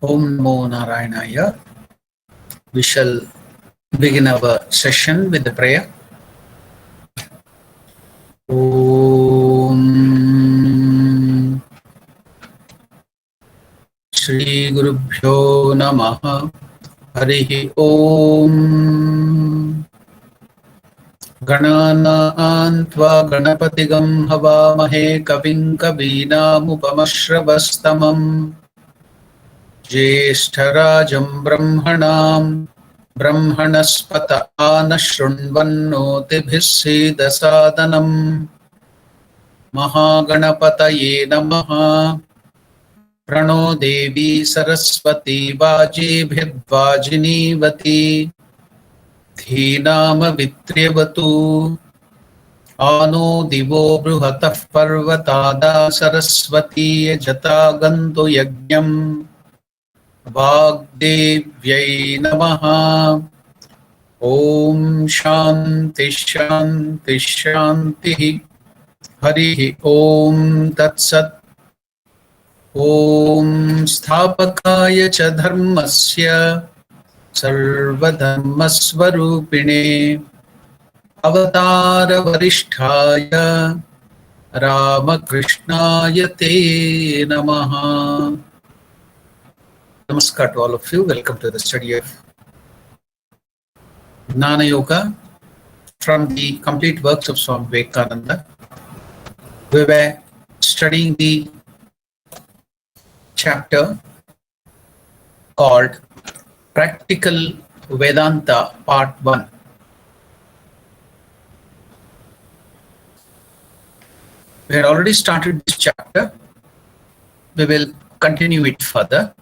Om Namo Narayanaya. We shall begin our session with the prayer. Om Shri Gurubhyo Namaha. Harihi Om. Ganana Tva Ganapatigam Havamahe Kavim Kavinamupamashravastamam Jyeshtarajam Brahmanam Brahmanaspata Anashunvannotibhissida Sadanam Mahaganapataye Namaha. Prano Devi Saraswati Vajibhidvajinivati Dhinama Vitriyavatu Ano Divo Bruhatah Parvatada Saraswati Jataganto Yajnam Vagdevyai Namaha. Om Shanti Shanti Shanti. Harihi Om Tatsat. Om Sthapakaya Cha Dharmasya Sarvadharmasvarupine Avatara Varisthaya Ramakrishnaya Te Namaha. Namaskar to all of you. Welcome to the study of Jnana Yoga from the complete works of Swami Vivekananda. We were studying the chapter called Practical Vedanta Part 1. We had already started this chapter. We will continue it further.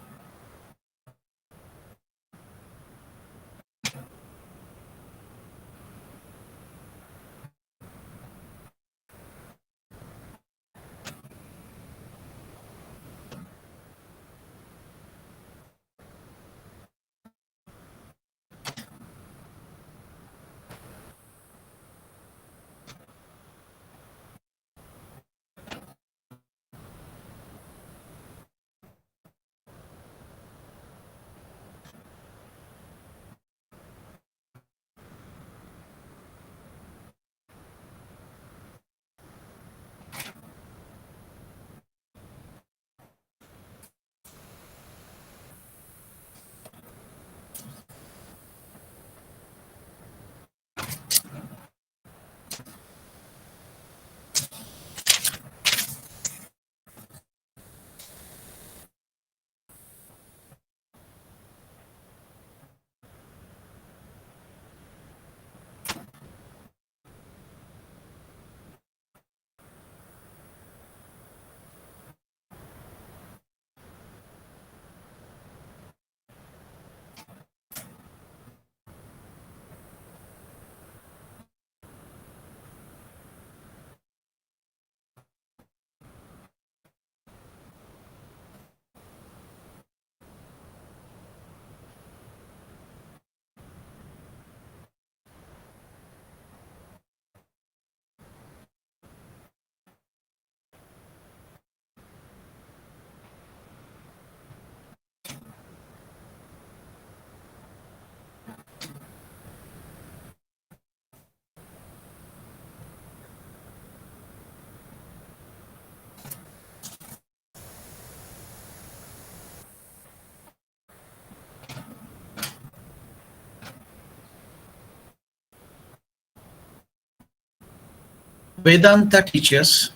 Vedanta teaches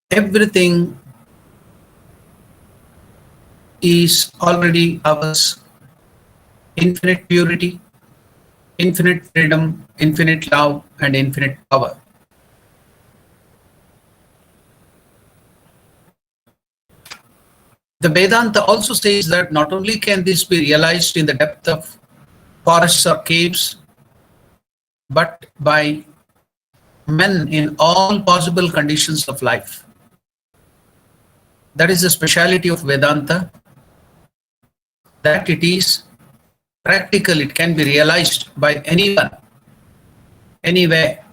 everything is already ours. Infinite purity, infinite freedom, infinite love, and infinite power. The Vedanta also says that not only can this be realized in the depth of forests or caves, but by men in all possible conditions of life. That is the speciality of Vedanta, that it is practical, it can be realized by anyone, anywhere,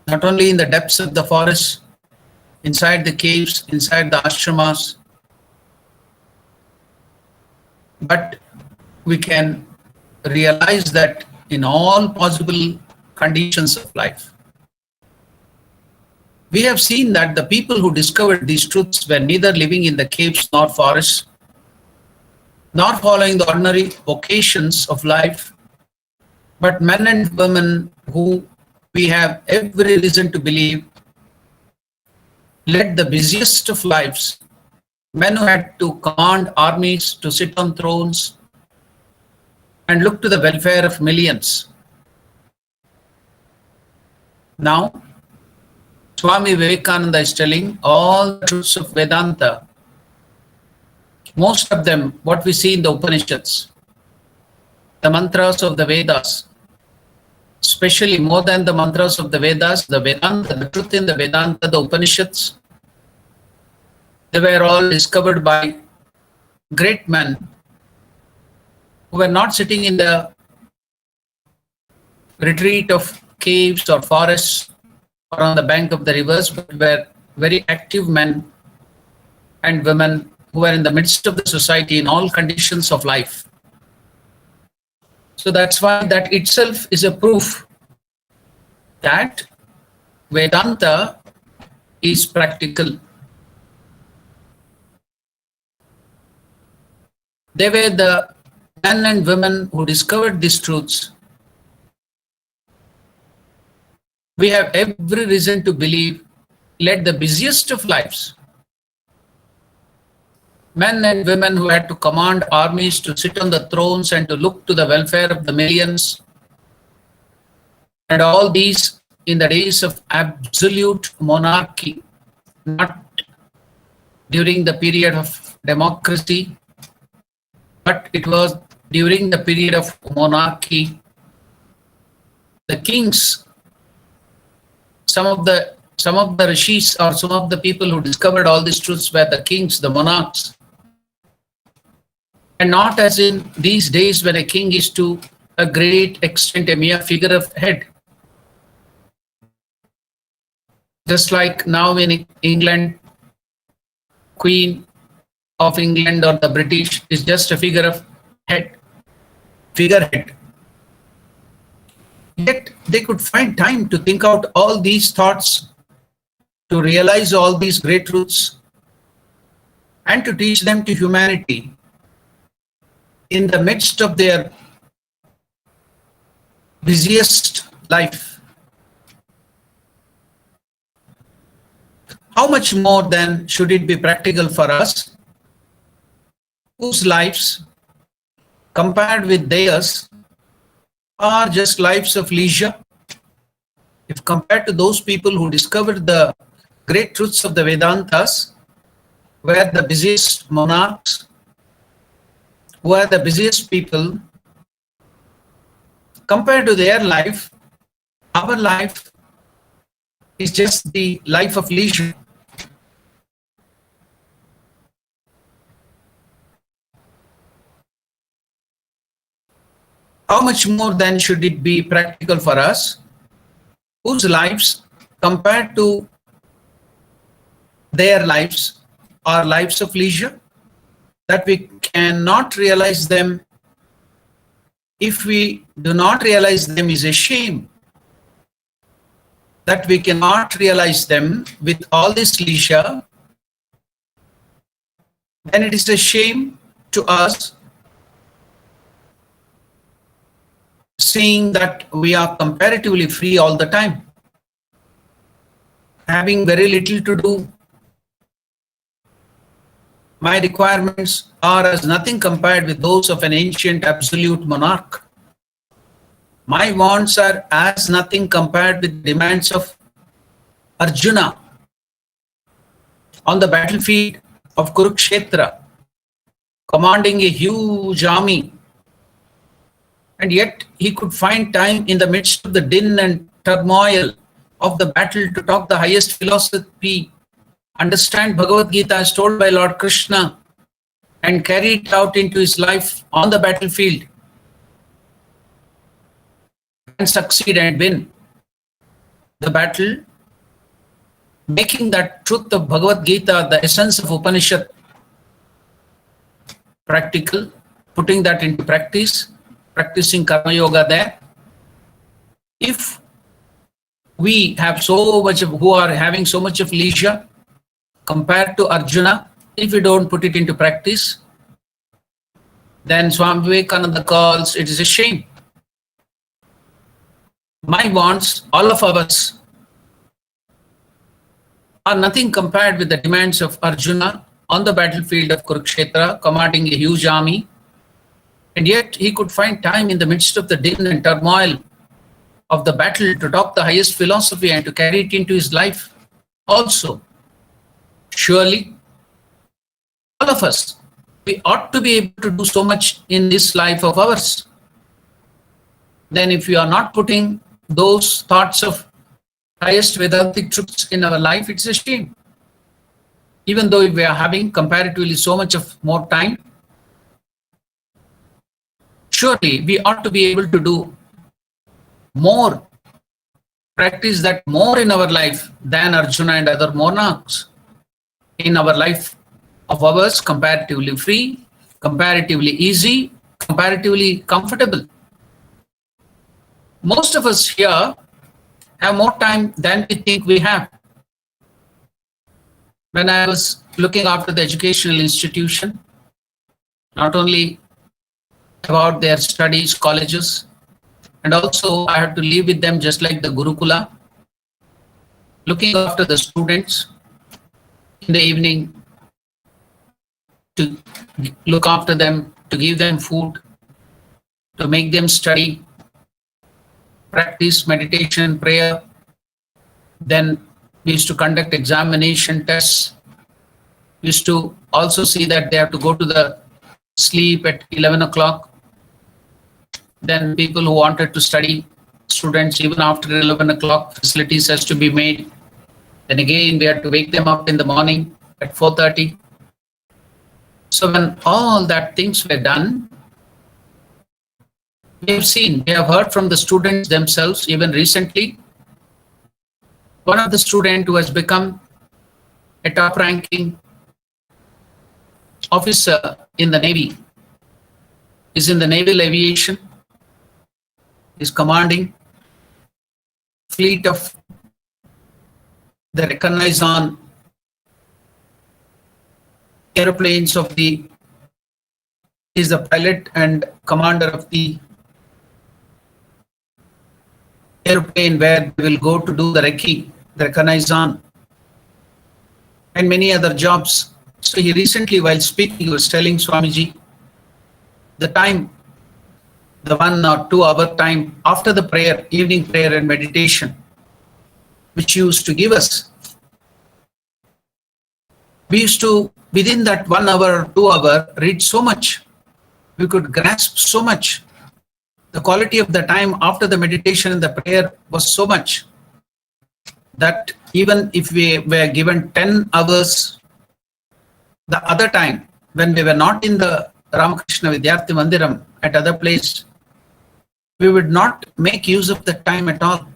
not only in the depths of the forest, inside the caves, inside the ashramas, but we can realize that in all possible conditions of life. We have seen that the people who discovered these truths were neither living in the caves nor forests, nor following the ordinary occasions of life, but men and women who we have every reason to believe led the busiest of lives, men who had to command armies, to sit on thrones, and look to the welfare of millions. Now, Swami Vivekananda is telling all the truths of Vedanta, most of them what we see in the Upanishads, the mantras of the Vedas, especially more than the mantras of the Vedas, the Vedanta, the truth in the Vedanta, the Upanishads, they were all discovered by great men who were not sitting in the retreat of caves or forests or on the bank of the rivers, but were very active men and women who were in the midst of the society in all conditions of life. So that's why that itself is a proof that Vedanta is practical. They were the men and women who discovered these truths. We have every reason to believe led the busiest of lives. Men and women who had to command armies, to sit on the thrones and to look to the welfare of the millions. And all these in the days of absolute monarchy, not during the period of democracy, but it was during the period of monarchy. The kings, some of the rishis or some of the people who discovered all these truths were the kings, the monarchs. And not as in these days when a king is to a great extent a mere figure of head. Just like now in England, Queen of England or the British is just a figurehead. Yet they could find time to think out all these thoughts, to realize all these great truths, and to teach them to humanity in the midst of their busiest life. How much more then should it be practical for us, whose lives, compared with theirs, are just lives of leisure? If compared to those people who discovered the great truths of the Vedantas, were the busiest monarchs, who are the busiest people, compared to their life, our life is just the life of leisure. How much more then should it be practical for us, whose lives, compared to their lives, are lives of leisure, that we cannot realize them? If we do not realize them, is a shame. That we cannot realize them with all this leisure, then it is a shame to us, seeing that we are comparatively free all the time, having very little to do. My requirements are as nothing compared with those of an ancient absolute monarch. My wants are as nothing compared with the demands of Arjuna on the battlefield of Kurukshetra, commanding a huge army. And yet he could find time in the midst of the din and turmoil of the battle to talk the highest philosophy, understand Bhagavad Gita as told by Lord Krishna, and carry it out into his life on the battlefield, and succeed and win the battle, making that truth of Bhagavad Gita, the essence of Upanishad, practical, putting that into practice, practicing karma yoga there. If we have so much of, who are having so much of leisure compared to Arjuna, if we don't put it into practice, then Swami Vivekananda calls it is a shame. My wants, all of us, are nothing compared with the demands of Arjuna on the battlefield of Kurukshetra, commanding a huge army. And yet he could find time in the midst of the din and turmoil of the battle to talk the highest philosophy and to carry it into his life also. Surely, all of us, we ought to be able to do so much in this life of ours. Then if we are not putting those thoughts of highest Vedantic truths in our life, it's a shame. Even though we are having comparatively so much of more time, surely we ought to be able to do more, practice that more in our life than Arjuna and other monarchs. In our life of ours, comparatively free, comparatively easy, comparatively comfortable. Most of us here have more time than we think we have. When I was looking after the educational institution, not only about their studies, colleges, and also I had to live with them just like the Gurukula, looking after the students in the evening, to look after them, to give them food, to make them study, practice meditation, prayer. Then we used to conduct examination tests. We used to also see that they have to go to the sleep at 11 o'clock. Then people who wanted to study, students, even after 11 o'clock, facilities has to be made. Then again, we had to wake them up in the morning at 4:30. So when all that things were done, we have seen, we have heard from the students themselves, even recently, one of the students who has become a top-ranking officer in the Navy, is in the naval aviation, is commanding fleet of the reconnaissance airplanes of the, is the pilot and commander of the airplane where they will go to do the recce, the reconnaissance, and many other jobs. So he recently, while speaking, he was telling Swamiji, the time, the 1 or 2 hour time after the prayer, evening prayer and meditation, which he used to give us, we used to, within that 1 hour or 2 hour, read so much. We could grasp so much. The quality of the time after the meditation and the prayer was so much that even if we were given 10 hours, the other time, when we were not in the Ramakrishna Vidyarthi Mandiram, at other place, we would not make use of the time at all.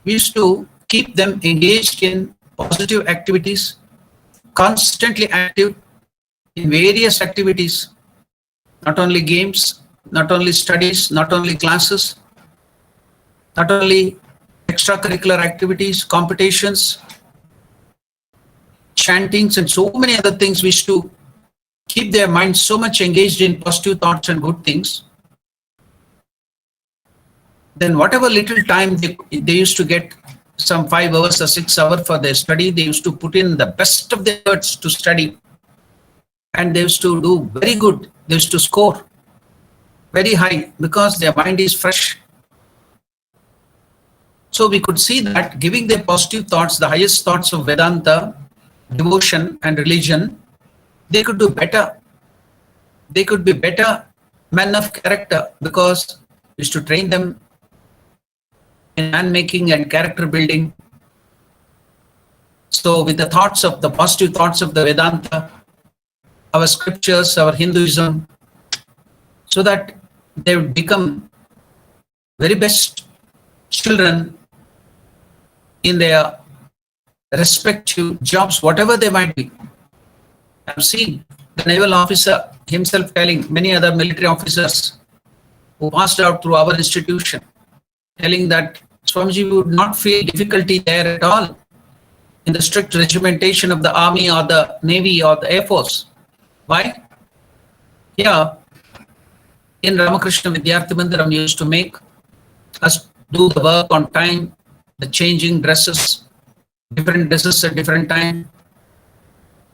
We used to keep them engaged in positive activities, constantly active in various activities, not only games, not only studies, not only classes, not only extracurricular activities, competitions, chantings, and so many other things. We used to keep their minds so much engaged in positive thoughts and good things. Then whatever little time they used to get, some 5 hours or 6 hours for their study, they used to put in the best of their efforts to study. And they used to do very good. They used to score very high because their mind is fresh. So we could see that giving their positive thoughts, the highest thoughts of Vedanta, devotion and religion, they could do better. They could be better men of character because we used to train them in man making and character building. So with the thoughts of the positive thoughts of the Vedanta, our scriptures, our Hinduism, so that they would become very best children in their respective jobs, whatever they might be. I've seen the naval officer himself telling, many other military officers who passed out through our institution, telling that Swamiji would not feel difficulty there at all in the strict regimentation of the army or the navy or the air force. Why? Here, in Ramakrishna Vidyarthi Mandiram used to make us do the work on time, the changing dresses, different dresses at different time.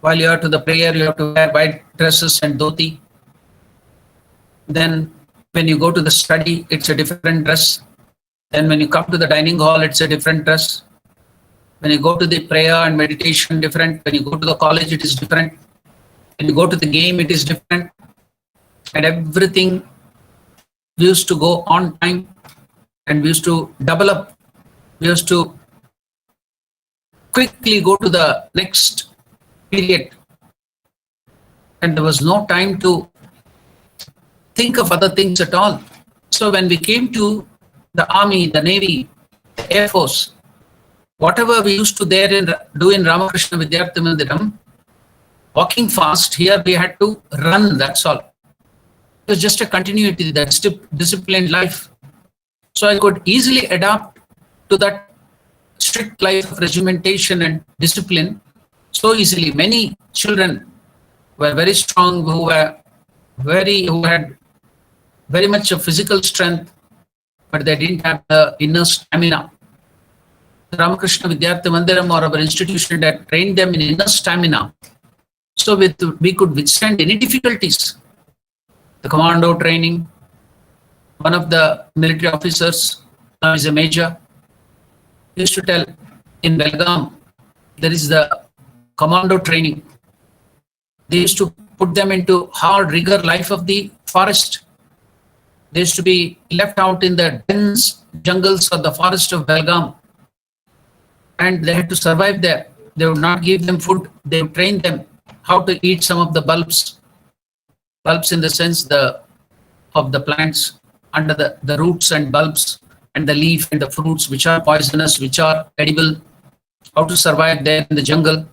While you are to the prayer, you have to wear white dresses and dhoti. Then when you go to the study, it's a different dress. Then when you come to the dining hall, it's a different dress. When you go to the prayer and meditation, different. When you go to the college, it is different. When you go to the game, it is different. And everything, we used to go on time, and we used to double up. We used to quickly go to the next period. And there was no time to think of other things at all. So when we came to the army, the navy, the air force, whatever we used to do in Ramakrishna Vidyarthi Mandiram, walking fast, here we had to run, that's all. It was just a continuity, that disciplined life. So I could easily adapt to that strict life of regimentation and discipline so easily. Many children were very strong, who had very much of physical strength, but they didn't have the inner stamina. The Ramakrishna Vidyarthi Mandiram or our institution that trained them in inner stamina. So we could withstand any difficulties. The commando training, one of the military officers, now is a major, used to tell, in Belgaum, there is the commando training. They used to put them into hard rigor life of the forest. They used to be left out in the dense jungles of the forest of Belgaum, and they had to survive there. They would not give them food. They would train them how to eat some of the bulbs in the sense of the plants, under the roots and bulbs and the leaf and the fruits which are poisonous, which are edible, how to survive there in the jungle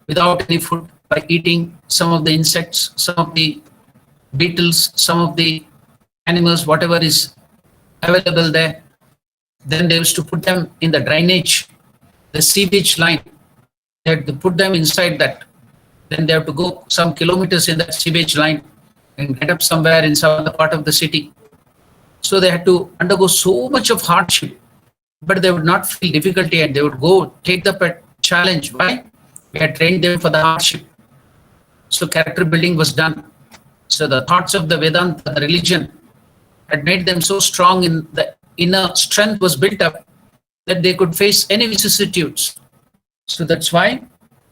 without any food, by eating some of the insects, some of the beetles, some of the animals, whatever is available there. Then they used to put them in the drainage, the sewage line. They had to put them inside that. Then they have to go some kilometers in that sewage line and get up somewhere in some other part of the city. So they had to undergo so much of hardship, but they would not feel difficulty, and they would go take the challenge. Why? We had trained them for the hardship. So character building was done. So the thoughts of the Vedanta, the religion, had made them so strong, in the inner strength was built up that they could face any vicissitudes. So that's why,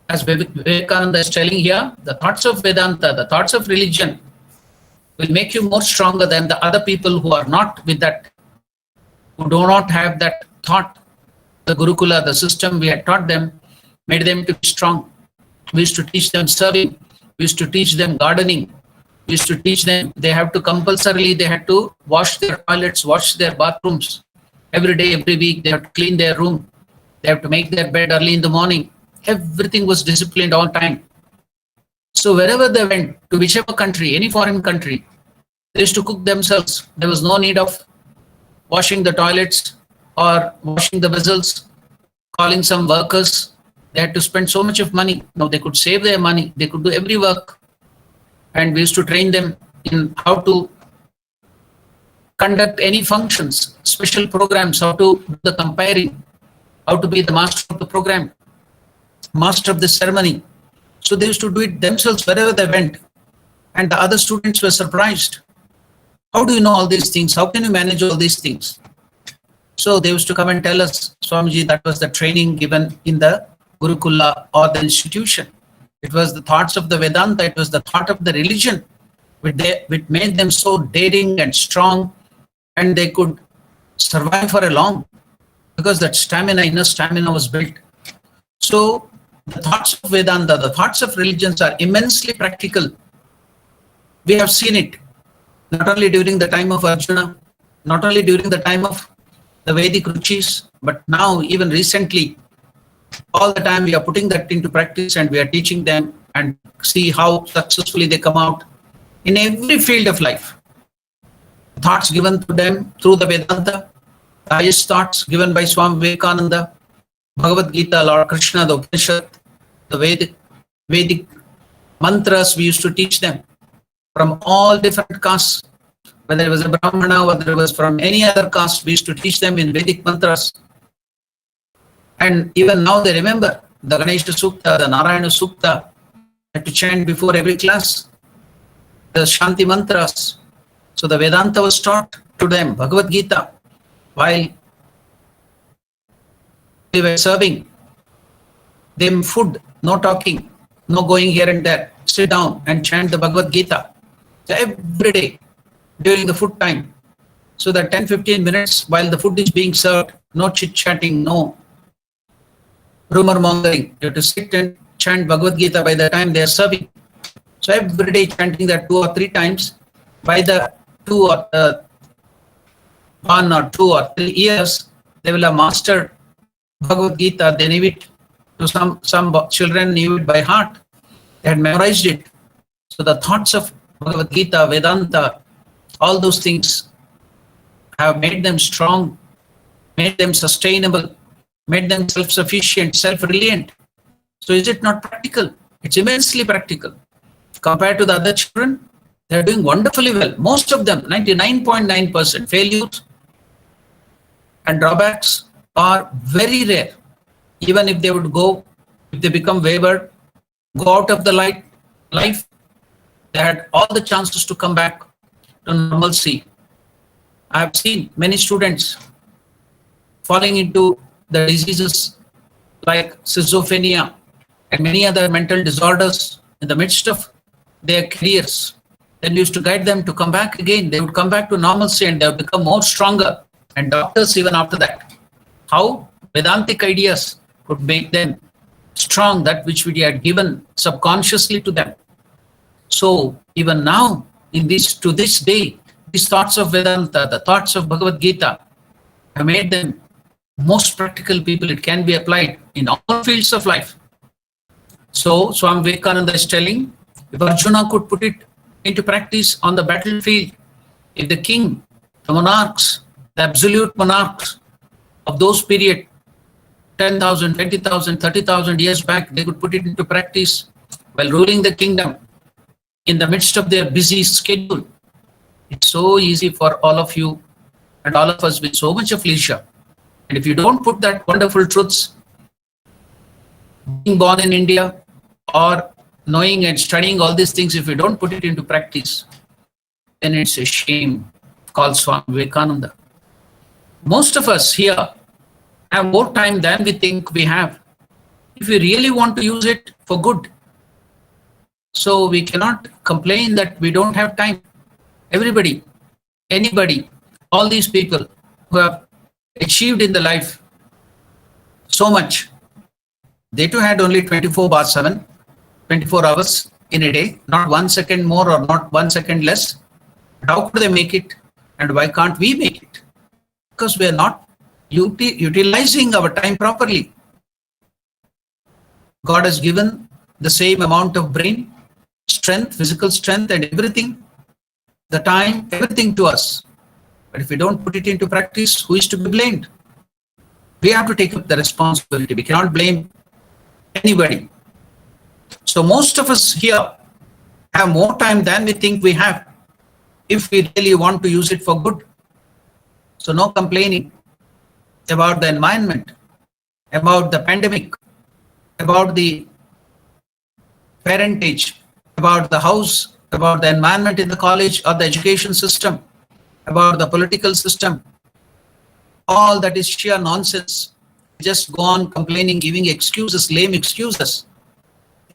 as Vivekananda is telling here, the thoughts of Vedanta, the thoughts of religion will make you more stronger than the other people who are not with that, who do not have that thought. The Gurukula, the system we had taught them, made them to be strong. We used to teach them serving. We used to teach them gardening. We used to teach them, they had to wash their toilets, wash their bathrooms. Every day, every week, they have to clean their room. They have to make their bed early in the morning. Everything was disciplined all time. So wherever they went, to whichever country, any foreign country, they used to cook themselves. There was no need of washing the toilets or washing the vessels, calling some workers. They had to spend so much of money. No, they could save their money. They could do every work. And we used to train them in how to conduct any functions, special programs, how to do the comparing, how to be the master of the program, master of the ceremony. So they used to do it themselves wherever they went. And the other students were surprised. How do you know all these things? How can you manage all these things? So they used to come and tell us, Swamiji, that was the training given in the Gurukula or the institution. It was the thoughts of the Vedanta, it was the thought of the religion, which made them so daring and strong, and they could survive for a long, because that stamina, inner stamina was built. So the thoughts of Vedanta, the thoughts of religions are immensely practical. We have seen it, not only during the time of Arjuna, not only during the time of the Vedic Ruchis, but now even recently, all the time we are putting that into practice and we are teaching them and see how successfully they come out in every field of life. Thoughts given to them through the Vedanta, the highest thoughts given by Swami Vivekananda, Bhagavad Gita, Lord Krishna, the Upanishad, the Vedic mantras we used to teach them from all different castes, whether it was a Brahmana, whether it was from any other caste, we used to teach them in Vedic mantras. And even now they remember the Ganesha Sukta, the Narayana Sukta, had to chant before every class, the Shanti mantras. So the Vedanta was taught to them, Bhagavad Gita, while they were serving them food, no talking, no going here and there, sit down and chant the Bhagavad Gita. So every day during the food time, so that 10-15 minutes while the food is being served, no chit-chatting, no rumor mongering. You have to sit and chant Bhagavad Gita by the time they are serving. So every day chanting that 2 or 3 times. By the 1 or 2 or 3 years, they will have mastered Bhagavad Gita. They knew it. To some children knew it by heart. They had memorized it. So the thoughts of Bhagavad Gita, Vedanta, all those things have made them strong, made them sustainable, made them self-sufficient, self-reliant. So is it not practical? It's immensely practical. Compared to the other children, they're doing wonderfully well. Most of them, 99.9%, failures and drawbacks are very rare. Even if they would go, if they become wayward, go out of the life, they had all the chances to come back to normalcy. I have seen many students falling into the diseases like schizophrenia and many other mental disorders in the midst of their careers. Then we used to guide them to come back again. They would come back to normalcy and they would become more stronger. And doctors even after that. How Vedantic ideas could make them strong, that which we had given subconsciously to them. So even now, to this day, these thoughts of Vedanta, the thoughts of Bhagavad Gita, have made them most practical people. It can be applied in all fields of life. So Swami Vivekananda is telling, if Arjuna could put it into practice on the battlefield, if the king, the monarchs, the absolute monarchs of those period, 10,000, 20,000, 30,000 years back, they could put it into practice while ruling the kingdom in the midst of their busy schedule. It's so easy for all of you and all of us with so much of leisure. And if you don't put that wonderful truths, being born in India or knowing and studying all these things, if you don't put it into practice, then it's a shame, called Swami Vivekananda. Most of us here have more time than we think we have, if we really want to use it for good. So we cannot complain that we don't have time. Everybody, anybody, all these people who have achieved in the life so much, they too had only 24/7, 24 hours in a day, not 1 second more or not 1 second less. How could they make it? And why can't we make it? Because we are not utilizing our time properly. God has given the same amount of brain, strength, physical strength and everything, the time, everything to us. But if we don't put it into practice, who is to be blamed? We have to take up the responsibility. We cannot blame anybody. So most of us here have more time than we think we have, if we really want to use it for good. So no complaining about the environment, about the pandemic, about the parentage, about the house, about the environment in the college or the education system, about the political system. All that is sheer nonsense. Just go on complaining, giving excuses, lame excuses.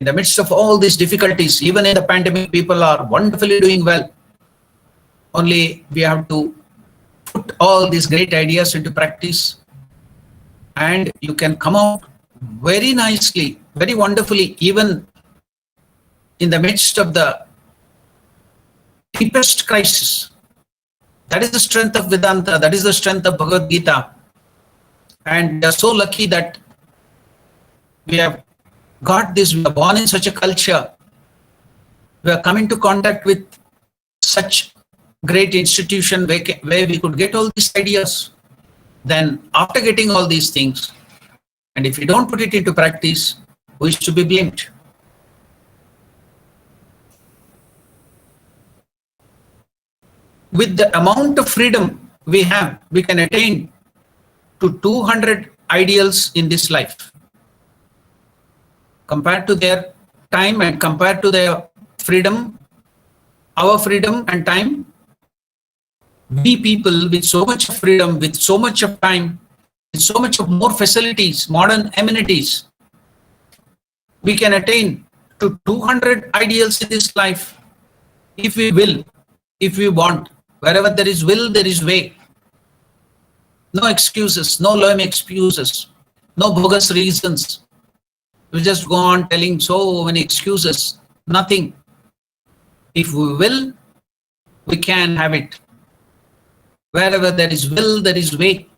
In the midst of all these difficulties, even in the pandemic, people are wonderfully doing well. Only we have to put all these great ideas into practice, and you can come out very nicely, very wonderfully, even in the midst of the deepest crisis. That is the strength of Vedanta. That is the strength of Bhagavad Gita. And we are so lucky that we have got this, we are born in such a culture, we are coming to contact with such great institution where we could get all these ideas. Then after getting all these things, and if we don't put it into practice, who is to be blamed? With the amount of freedom we have, we can attain to 200 ideals in this life. Compared to their time and compared to their freedom, our freedom and time, we people with so much of freedom, with so much of time, with so much of more facilities, modern amenities, we can attain to 200 ideals in this life if we will, if we want. Wherever there is will, there is way. No excuses, no lame excuses, no bogus reasons. We just go on telling so many excuses, nothing. If we will, we can have it. Wherever there is will, there is way.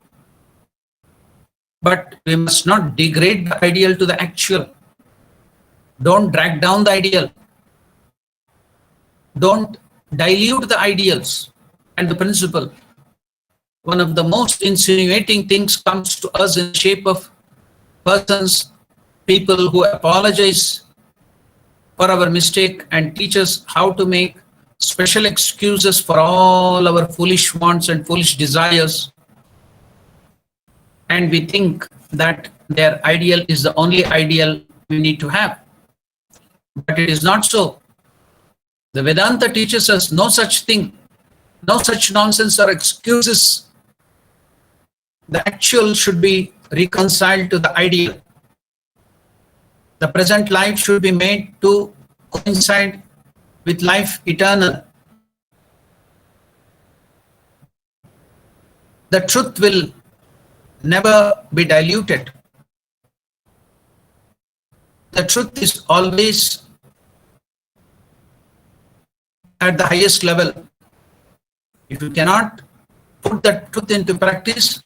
But we must not degrade the ideal to the actual. Don't drag down the ideal. Don't dilute the ideals and the principle. One of the most insinuating things comes to us in the shape of persons, people who apologize for our mistake and teach us how to make special excuses for all our foolish wants and foolish desires. And we think that their ideal is the only ideal we need to have. But it is not so. The Vedanta teaches us no such thing, no such nonsense or excuses. The actual should be reconciled to the ideal. The present life should be made to coincide with life eternal. The truth will never be diluted. The truth is always at the highest level. If you cannot put that truth into practice,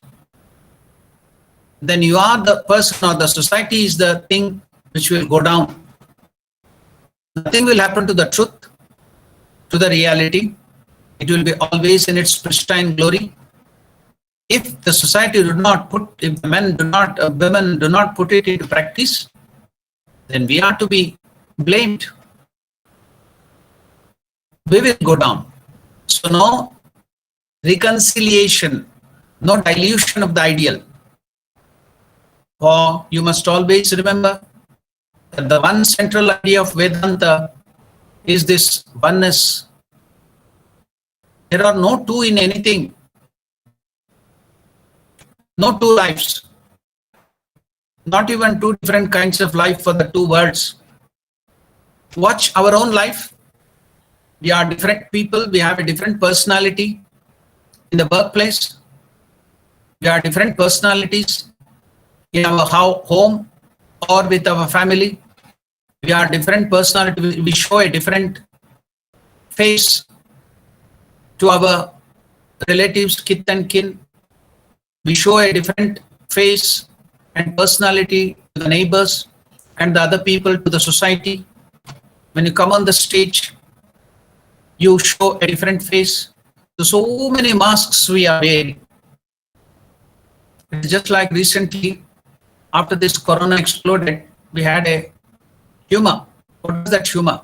then you are the person or the society is the thing which will go down. Nothing will happen to the truth, to the reality. It will be always in its pristine glory. If the society do not put, if the men do not, women do not put it into practice, then we are to be blamed. We will go down. So no reconciliation, no dilution of the ideal. For you must always remember that the one central idea of Vedanta is this oneness. There are no two in anything. No two lives. Not even two different kinds of life for the two worlds. Watch our own life. We are different people. We have a different personality in the workplace. We are different personalities in our home or with our family. We are different personality. We show a different face to our relatives, kith and kin. We show a different face and personality to the neighbors and the other people, to the society. When you come on the stage, you show a different face. So many masks we are wearing. It's just like recently, after this corona exploded, we had a humor. What was that humor?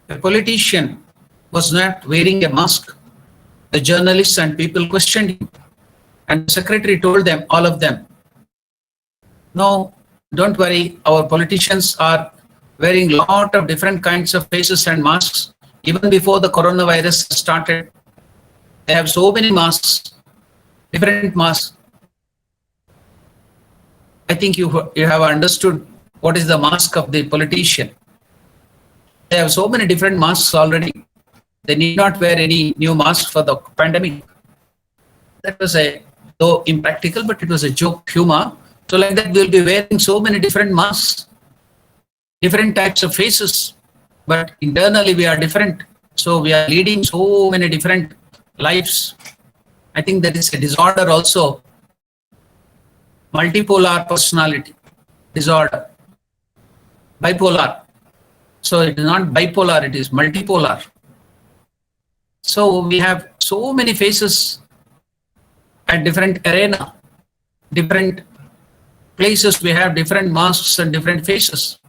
A politician was not wearing a mask. The journalists and people questioned him. And the secretary told them, all of them, no, don't worry, our politicians are wearing a lot of different kinds of faces and masks. Even before the coronavirus started, they have so many masks, different masks. I think you have understood what is the mask of the politician. They have so many different masks already. They need not wear any new mask for the pandemic. That was though impractical, but it was a joke humor. So like that, we'll be wearing so many different masks, different types of faces, but internally we are different. So we are leading so many different lives. I think that is a disorder also. Multipolar personality disorder. bipolar. So it is not bipolar, it is multipolar. So we have so many faces at different arena, different places. We have different masks and different faces.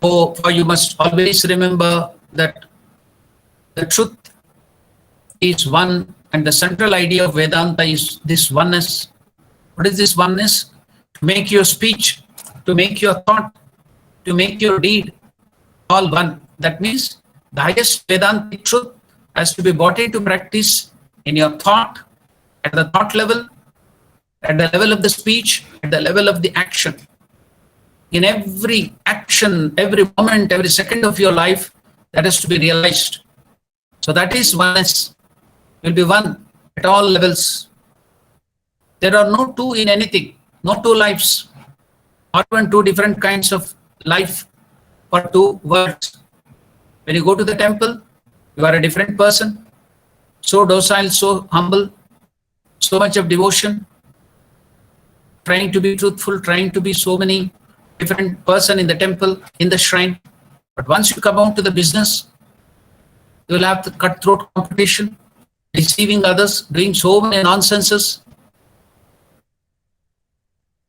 For you must always remember that the truth is one, and the central idea of Vedanta is this oneness. What is this oneness? To make your speech, to make your thought, to make your deed all one. That means the highest Vedantic truth has to be brought into practice in your thought, at the thought level, at the level of the speech, at the level of the action. In every action, every moment, every second of your life, that has to be realized. So that is oneness. Will be one at all levels. There are no two in anything, no two lives, or even two different kinds of life for two words. When you go to the temple, you are a different person, so docile, so humble, so much of devotion, trying to be truthful, trying to be so many different person in the temple, in the shrine. But once you come out to the business, you will have the cutthroat competition, deceiving others, doing so many nonsenses.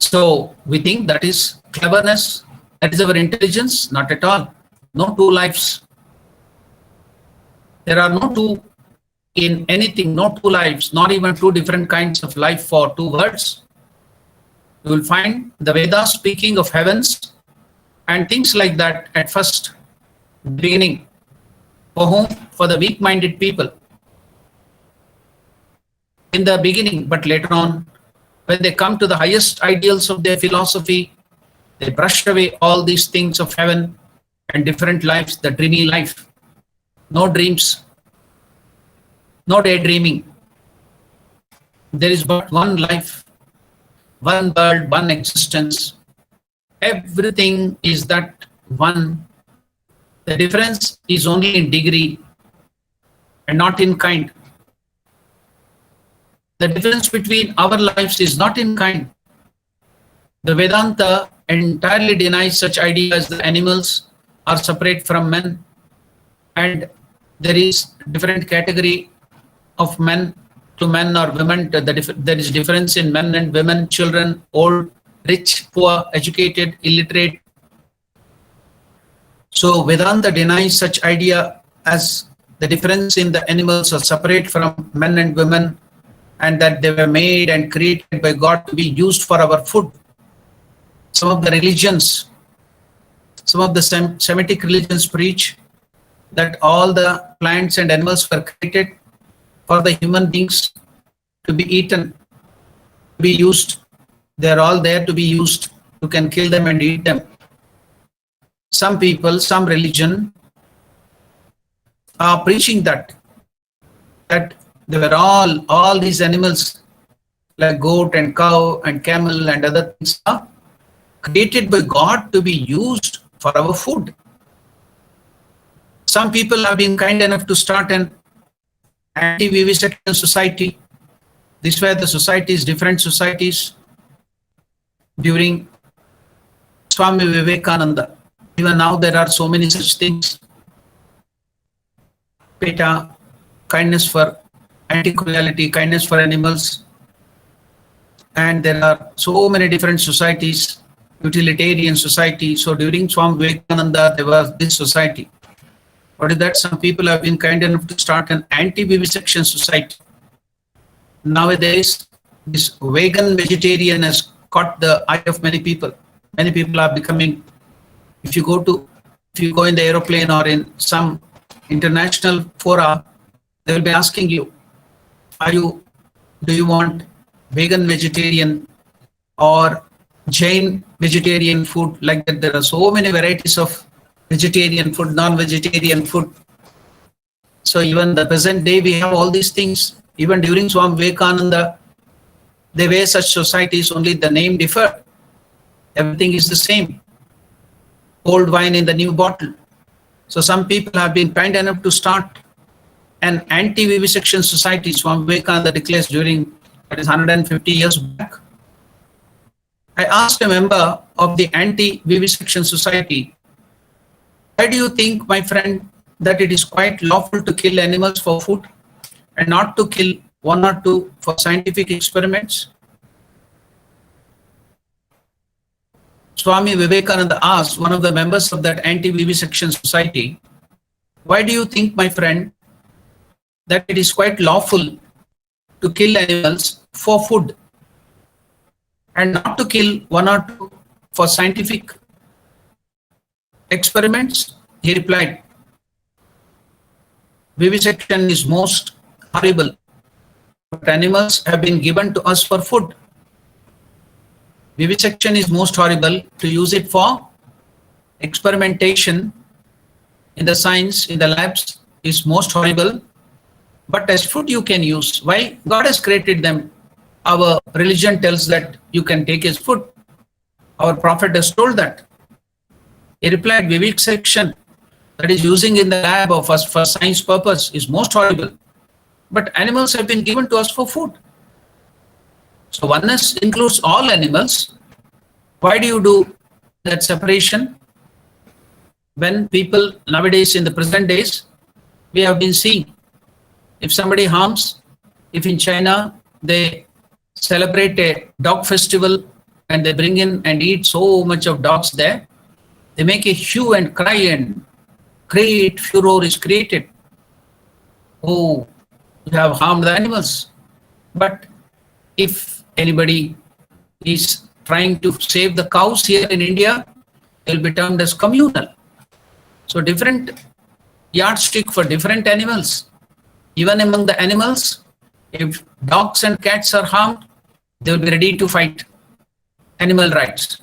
So we think that is cleverness, that is our intelligence. Not at all. No two lives. There are no two in anything, no two lives, not even two different kinds of life for two words. You will find the Vedas speaking of heavens and things like that at first beginning. For whom? For the weak-minded people. In the beginning, but later on, when they come to the highest ideals of their philosophy, they brush away all these things of heaven and different lives, the dreamy life. No dreams, no daydreaming. There is but one life, one world, one existence. Everything is that one. The difference is only in degree and not in kind. The difference between our lives is not in kind. The Vedanta entirely denies such ideas that animals are separate from men, and there is different category of men to men or women. There is difference in men and women, children, old, rich, poor, educated, illiterate. So Vedanta denies such idea as the difference in the animals are separate from men and women, and that they were made and created by God to be used for our food. Some of the religions, some of the Semitic religions preach that all the plants and animals were created for the human beings to be eaten, to be used. They are all there to be used. You can kill them and eat them. Some people, some religion are preaching that they were all these animals like goat and cow and camel and other things are created by God to be used for our food. Some people have been kind enough to start an anti-vivisection society. These were the societies, different societies during Swami Vivekananda. Even now there are so many such things. PETA, kindness for anti-cruelty, kindness for animals. And there are so many different societies, utilitarian society. So during Swami Vivekananda, there was this society. What is that? Some people have been kind enough to start an anti-vivisection society. Nowadays, this vegan vegetarian has caught the eye of many people. Many people are becoming, if you go in the aeroplane or in some international fora, they will be asking you, do you want vegan vegetarian or Jain vegetarian food? Like that, there are so many varieties of vegetarian food, non-vegetarian food. So even the present day, we have all these things. Even during Swami Vivekananda, there were such societies, only the name differed. Everything is the same. Old wine in the new bottle. So some people have been kind enough to start an anti-vivisection society. Swami Vivekananda declares during, that is 150 years back. I asked a member of the anti-vivisection society, why do you think, my friend, that it is quite lawful to kill animals for food and not to kill one or two for scientific experiments? Swami Vivekananda asked one of the members of that anti-vivisection society, why do you think, my friend, that it is quite lawful to kill animals for food and not to kill one or two for scientific experiments? He replied, vivisection is most horrible, but animals have been given to us for food. Vivisection is most horrible. To use it for experimentation in the science, in the labs, is most horrible. But as food you can use. Why? God has created them. Our religion tells that you can take as food. Our prophet has told that. He replied, vivisection, that is using in the lab of us for science purpose, is most horrible. But animals have been given to us for food. So oneness includes all animals. Why do you do that separation? When people nowadays, in the present days, we have been seeing, if somebody harms, if in China they celebrate a dog festival and they bring in and eat so much of dogs there, they make a hue and cry and great furor is created. Oh, you have harmed the animals. But if anybody is trying to save the cows here in India, they will be termed as communal. So different yardstick for different animals. Even among the animals, if dogs and cats are harmed, they will be ready to fight animal rights.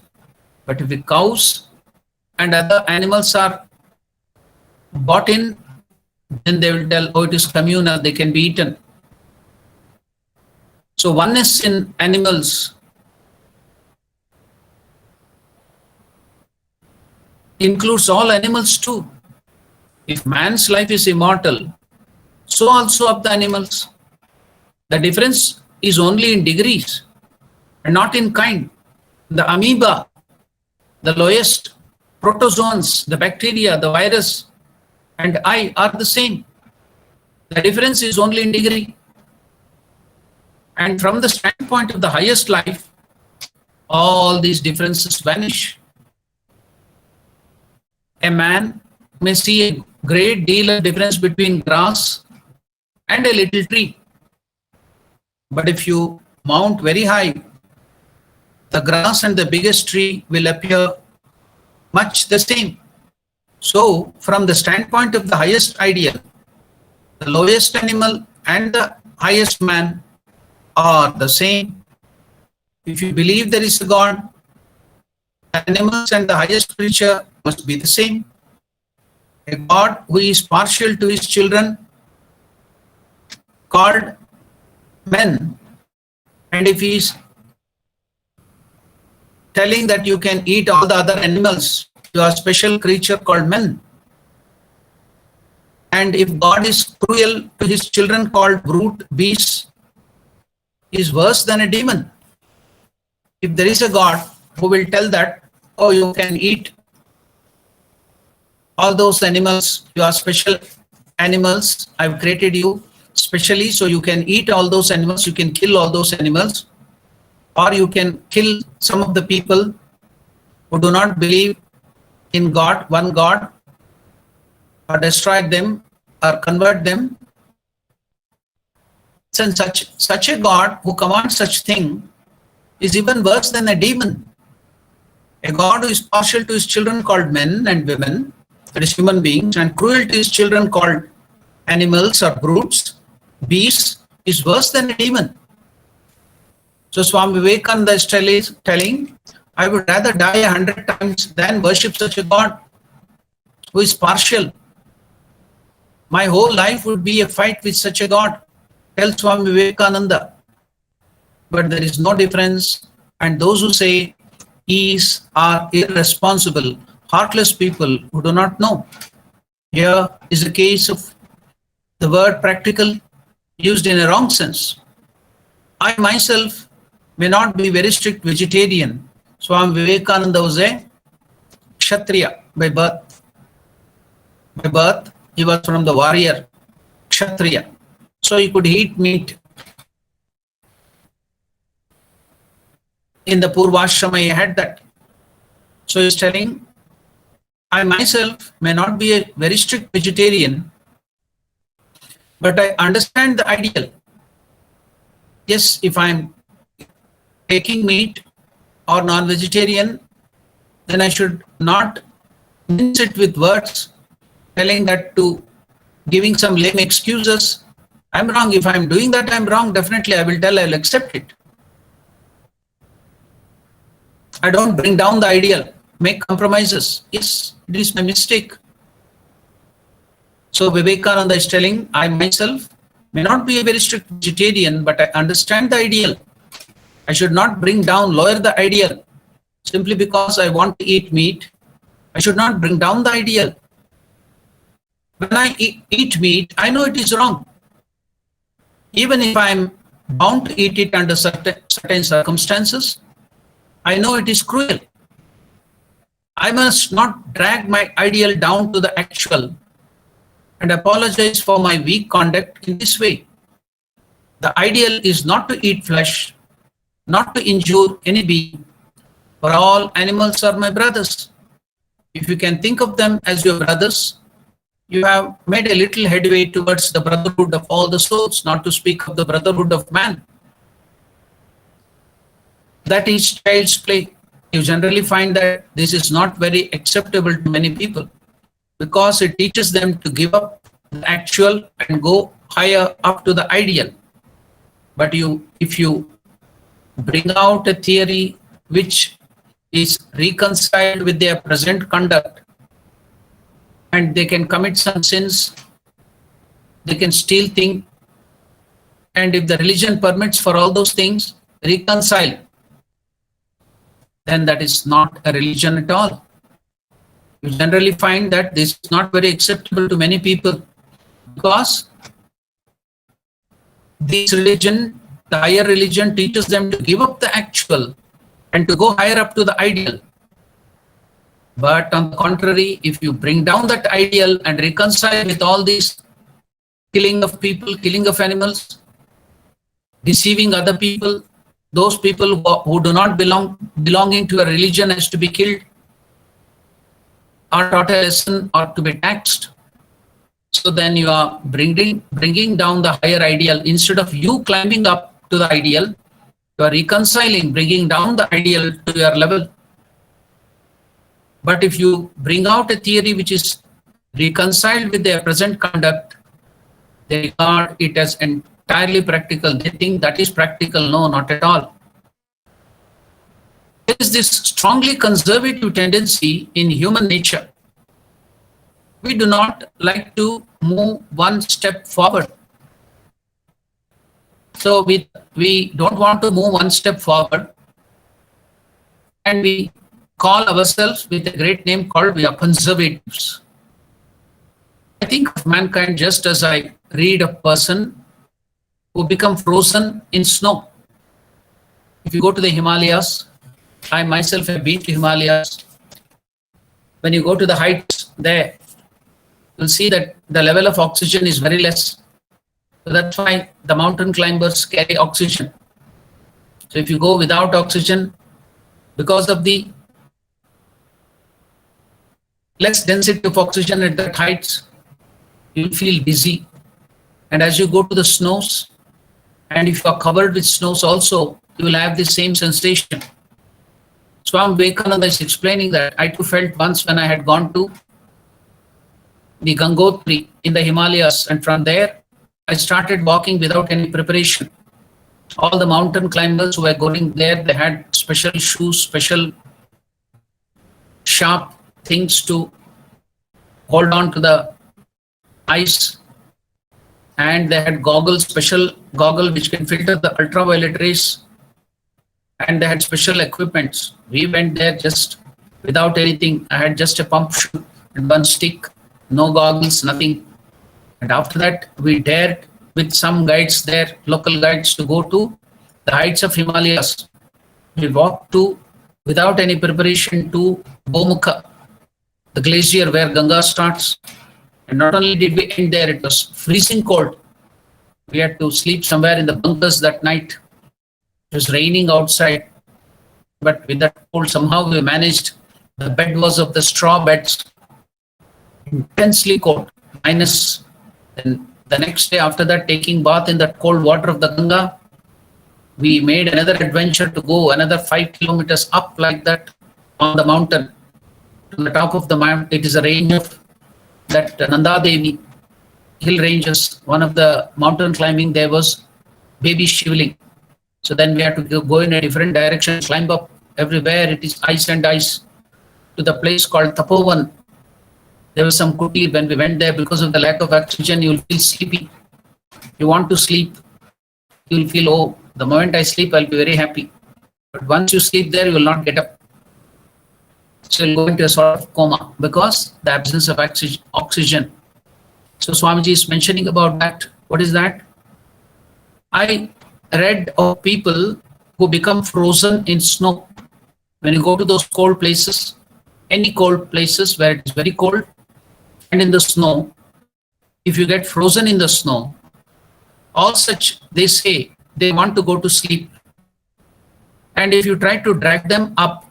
But if the cows and other animals are bought in, then they will tell, oh, it is communal, they can be eaten. So oneness in animals includes all animals too. If man's life is immortal, so also of the animals. The difference is only in degrees and not in kind. The amoeba, the lowest protozoans, the bacteria, the virus, and I are the same. The difference is only in degree. And from the standpoint of the highest life, all these differences vanish. A man may see a great deal of difference between grass and a little tree. But if you mount very high, the grass and the biggest tree will appear much the same. So, from the standpoint of the highest ideal, the lowest animal and the highest man are the same. If you believe there is a God, the animals and the highest creature must be the same. A God who is partial to his children, called men, and if he is telling that you can eat all the other animals, you are a special creature called men. And if God is cruel to his children called brute beasts, he is worse than a demon. If there is a God who will tell that, oh, you can eat all those animals, you are special animals, I've created you specially so you can eat all those animals, you can kill all those animals, or you can kill some of the people who do not believe in God, one God, or destroy them or convert them. And such a God who commands such thing is even worse than a demon. A God who is partial to his children called men and women, that is human beings, and cruel to his children called animals or brutes, beasts, is worse than a demon. So Swami Vivekananda is telling, I would rather die 100 times than worship such a God who is partial. My whole life would be a fight with such a God, tells Swami Vivekananda. But there is no difference, and those who say are irresponsible, heartless people who do not know. Here is a case of the word practical used in a wrong sense. I myself may not be very strict vegetarian, Swami Vivekananda was a Kshatriya by birth. By birth, he was from the warrior Kshatriya. So he could eat meat. In the Purvashrama, he had that. So he's telling, I myself may not be a very strict vegetarian, but I understand the ideal. Yes, if I'm taking meat or non-vegetarian, then I should not mince it with words, telling that to giving some lame excuses. I'm wrong. If I'm doing that, I'm wrong. Definitely, I will tell, I'll accept it. I don't bring down the ideal, make compromises. Yes, it is my mistake. So Vivekananda is telling, I myself may not be a very strict vegetarian, but I understand the ideal. I should not bring down, lower the ideal. Simply because I want to eat meat, I should not bring down the ideal. When I eat meat, I know it is wrong. Even if I'm bound to eat it under certain circumstances, I know it is cruel. I must not drag my ideal down to the actual and apologize for my weak conduct in this way. The ideal is not to eat flesh, not to injure any being, for all animals are my brothers. If you can think of them as your brothers, you have made a little headway towards the brotherhood of all the souls, not to speak of the brotherhood of man. That is child's play. You generally find that this is not very acceptable to many people because it teaches them to give up the actual and go higher up to the ideal. But if you bring out a theory which is reconciled with their present conduct, and they can commit some sins, they can steal things, and if the religion permits for all those things, reconcile, then that is not a religion at all. You generally find that this is not very acceptable to many people because this religion, the higher religion, teaches them to give up the actual and to go higher up to the ideal. But on the contrary, if you bring down that ideal and reconcile with all this killing of people, killing of animals, deceiving other people, those people who do not belonging to a religion as to be killed, are taught a lesson or to be taxed. So then you are bringing down the higher ideal. Instead of you climbing up to the ideal, you are reconciling, bringing down the ideal to your level. But if you bring out a theory which is reconciled with their present conduct, they regard it as entirely practical. They think that is practical. No, not at all. There is this strongly conservative tendency in human nature. We do not like to move one step forward. So we don't want to move one step forward, and we call ourselves with a great name called we are conservatives. I think of mankind just as I read a person who become frozen in snow. If you go to the Himalayas, I myself have been to Himalayas. When you go to the heights there, you'll see that the level of oxygen is very less. So that's why the mountain climbers carry oxygen. So if you go without oxygen, because of the less density of oxygen at that heights, you'll feel dizzy. And as you go to the snows, and if you are covered with snows also, you will have the same sensation. Swami Vivekananda is explaining that I too felt once when I had gone to the Gangotri in the Himalayas, and from there I started walking without any preparation. All the mountain climbers who were going there, they had special shoes, special sharp things to hold on to the ice, and they had goggles, special goggle which can filter the ultraviolet rays, and they had special equipments. We went there just without anything. I had just a pump shoe and one stick, no goggles, nothing. And after that, we dared with some guides there, local guides, to go to the heights of Himalayas. We walked to without any preparation to Bomukha, the glacier where Ganga starts. And not only did we end there, it was freezing cold. We had to sleep somewhere in the bunkers that night. It was raining outside, but with that cold, somehow we managed. The bed was of the straw beds, intensely cold, minus. Then the next day after that, taking bath in that cold water of the Ganga, we made another adventure to go another 5 kilometers up like that on the mountain to the top of the mountain. It is a range of that Nanda Devi hill ranges. One of the mountain climbing there was baby shivling. So then we had to go in a different direction, climb up everywhere. It is ice and ice to the place called Tapovan. There was some kuti when we went there because of the lack of oxygen. You will feel sleepy. You want to sleep. You will feel, oh, the moment I sleep, I'll be very happy. But once you sleep there, you will not get up. So you'll go into a sort of coma because the absence of oxygen. So Swamiji is mentioning about that. What is that? I read of people who become frozen in snow. When you go to those cold places, any cold places where it is very cold, and in the snow, if you get frozen in the snow, all such, they say, they want to go to sleep. And if you try to drag them up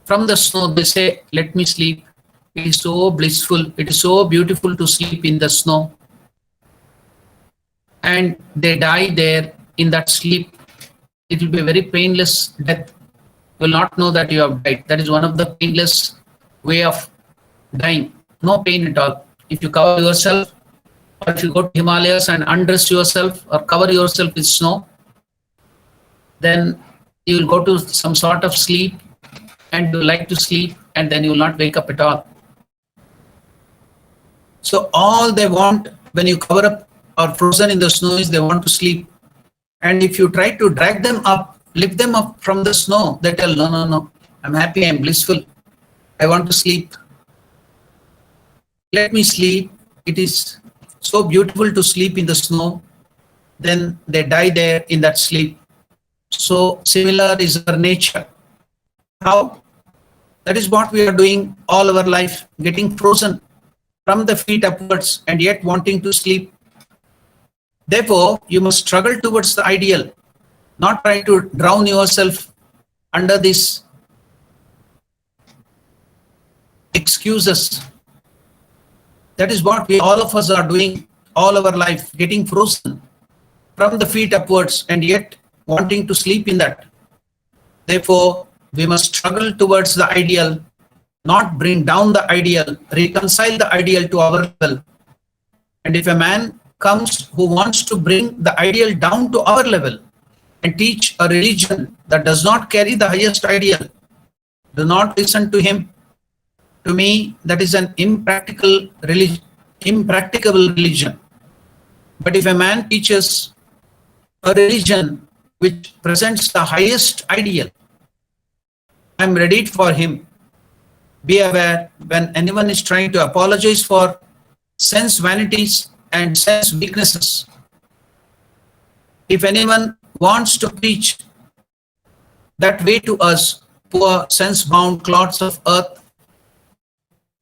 from the snow, they say, let me sleep. It is so blissful. It is so beautiful to sleep in the snow. And they die there in that sleep. It will be a very painless death. You will not know that you have died. That is one of the painless way of dying. No pain at all. If you cover yourself, or if you go to Himalayas and undress yourself or cover yourself with snow, then you will go to some sort of sleep and you like to sleep and then you will not wake up at all. So all they want when you cover up or frozen in the snow is they want to sleep. And if you try to drag them up, lift them up from the snow, they tell, no, no, no, I'm happy, I'm blissful. I want to sleep. Let me sleep. It is so beautiful to sleep in the snow. Then they die there in that sleep. So similar is our nature. How? That is what we are doing all our life, getting frozen from the feet upwards and yet wanting to sleep. Therefore, you must struggle towards the ideal, not try to drown yourself under these excuses. That is what we all of us are doing all our life, getting frozen from the feet upwards and yet wanting to sleep in that. Therefore, we must struggle towards the ideal, not bring down the ideal, reconcile the ideal to our level. And if a man comes who wants to bring the ideal down to our level and teach a religion that does not carry the highest ideal, do not listen to him. To me, that is an impracticable religion. But if a man teaches a religion which presents the highest ideal, I am ready for him. Be aware when anyone is trying to apologize for sense vanities and sense weaknesses. If anyone wants to preach that way to us, poor sense-bound clods of earth,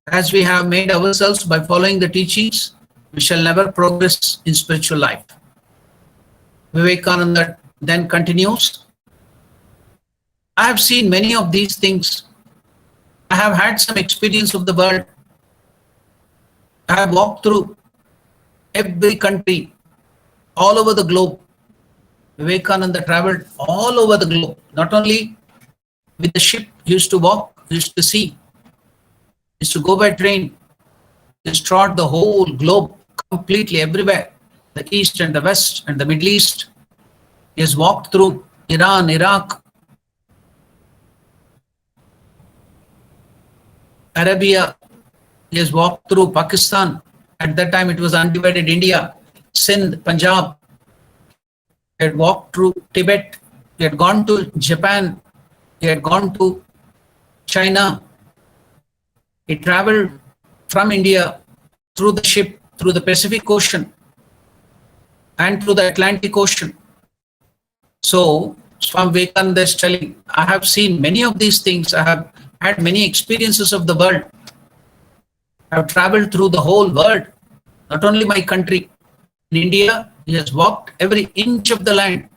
as we have made ourselves by following the teachings, we shall never progress in spiritual life. Vivekananda then continues, I have seen many of these things. I have had some experience of the world. I have walked through every country, all over the globe. Vivekananda traveled all over the globe, not only with the ship, he used to walk, he used to see. Is to go by train, is trod the whole globe completely everywhere, the east and the west and the Middle East. He has walked through Iran, Iraq, Arabia. He has walked through Pakistan. At that time it was undivided India, Sindh, Punjab. He had walked through Tibet. He had gone to Japan. He had gone to China. He traveled from India through the ship, through the Pacific Ocean and through the Atlantic Ocean. So Swami Vivekananda is telling, I have seen many of these things. I have had many experiences of the world. I have traveled through the whole world, not only my country. In India, he has walked every inch of the land.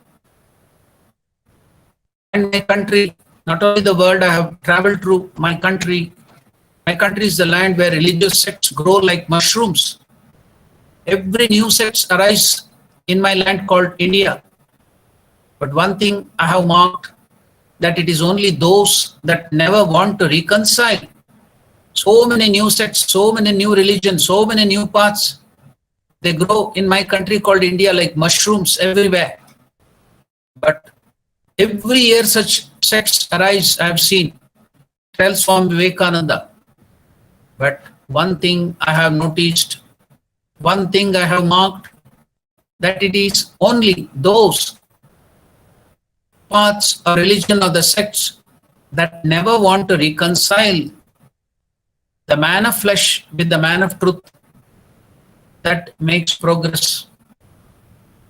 And my country, not only the world, I have traveled through my country. My country is the land where religious sects grow like mushrooms. Every new sect arises in my land called India. But one thing I have marked, that it is only those that never want to reconcile. So many new sects, so many new religions, so many new paths. They grow in my country called India like mushrooms everywhere. But every year such sects arise, I have seen, tells Swami Vivekananda. But one thing I have noticed, one thing I have marked, that it is only those paths or religion or the sects that never want to reconcile the man of flesh with the man of truth that makes progress.